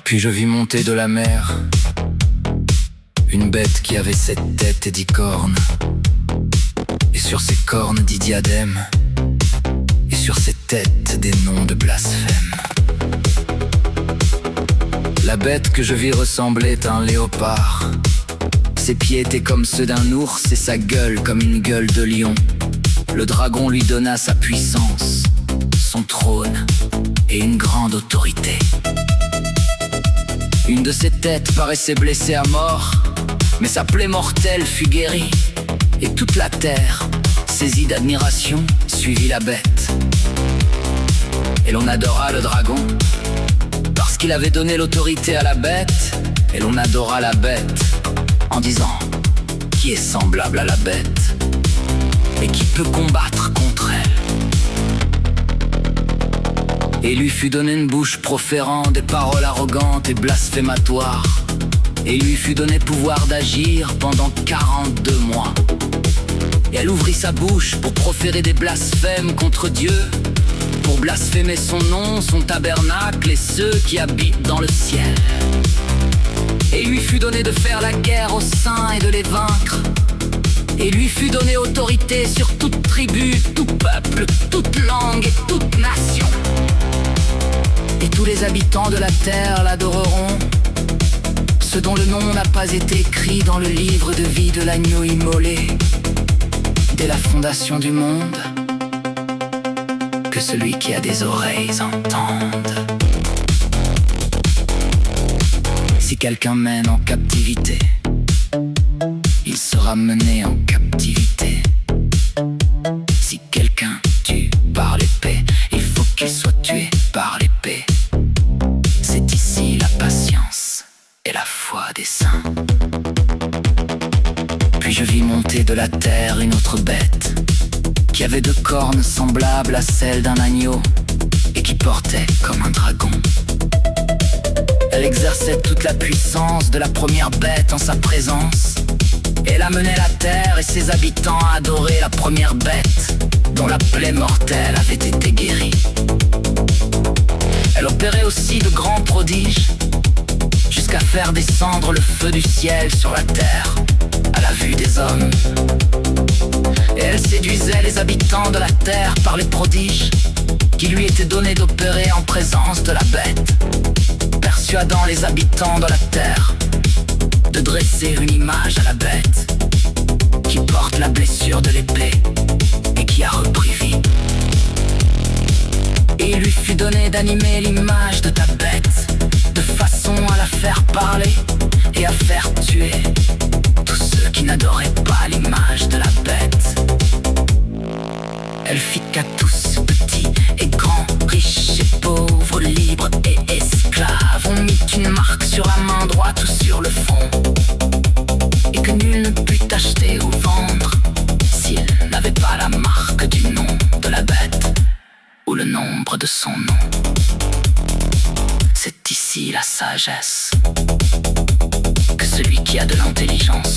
Puis je vis monter de la mer une bête qui avait 7 têtes et 10 cornes, et sur ses cornes 10 diadèmes, et sur ses têtes des noms de blasphème. La bête que je vis ressemblait à un léopard. Ses pieds étaient comme ceux d'un ours et sa gueule comme une gueule de lion. Le dragon lui donna sa puissance, son trône et une grande autorité. Une de ses têtes paraissait blessée à mort, mais sa plaie mortelle fut guérie. Et toute la terre, saisie d'admiration, suivit la bête. Et l'on adora le dragon, parce qu'il avait donné l'autorité à la bête. Et l'on adora la bête, en disant: qui est semblable à la bête, et qui peut combattre contre elle? Et lui fut donné une bouche proférant des paroles arrogantes et blasphématoires. Et lui fut donné pouvoir d'agir pendant 42 mois. Et elle ouvrit sa bouche pour proférer des blasphèmes contre Dieu, pour blasphémer son nom, son tabernacle et ceux qui habitent dans le ciel. Et lui fut donné de faire la guerre aux saints et de les vaincre. Et lui fut donné autorité sur toute tribu, tout peuple, toute langue et toute nation. Et tous les habitants de la terre l'adoreront, ceux dont le nom n'a pas été écrit dans le livre de vie de l'agneau immolé dès la fondation du monde. Que celui qui a des oreilles entende. Si quelqu'un mène en captivité, il sera mené en captivité. Si quelqu'un tue par l'épée, il faut qu'il soit tué par l'épée. C'est ici la patience et la foi des saints. Puis je vis monter de la terre une autre bête, qui avait 2 cornes semblables à celles d'un agneau, et qui portait comme un dragon. Elle exerçait toute la puissance de la première bête en sa présence. Elle amenait la terre et ses habitants à adorer la première bête, dont la plaie mortelle avait été guérie. Elle opérait aussi de grands prodiges, jusqu'à faire descendre le feu du ciel sur la terre, à la vue des hommes. Et elle séduisait les habitants de la terre par les prodiges qui lui étaient donnés d'opérer en présence de la bête, persuadant les habitants de la terre de dresser une image à la bête qui porte la blessure de l'épée et qui a repris vie. Et il lui fut donné d'animer l'image de ta bête, de façon à la faire parler et à faire tuer tous ceux qui n'adoraient pas l'image de la bête. Elle fit qu'à tous, petits et grands, riches et pauvres, libres et esclaves, on mit une marque sur la main droite ou sur le front, et que nul ne put acheter ou vendre s'il n'avait pas la marque du nom de la bête ou le nombre de son nom. C'est ici la sagesse. Que celui qui a de l'intelligence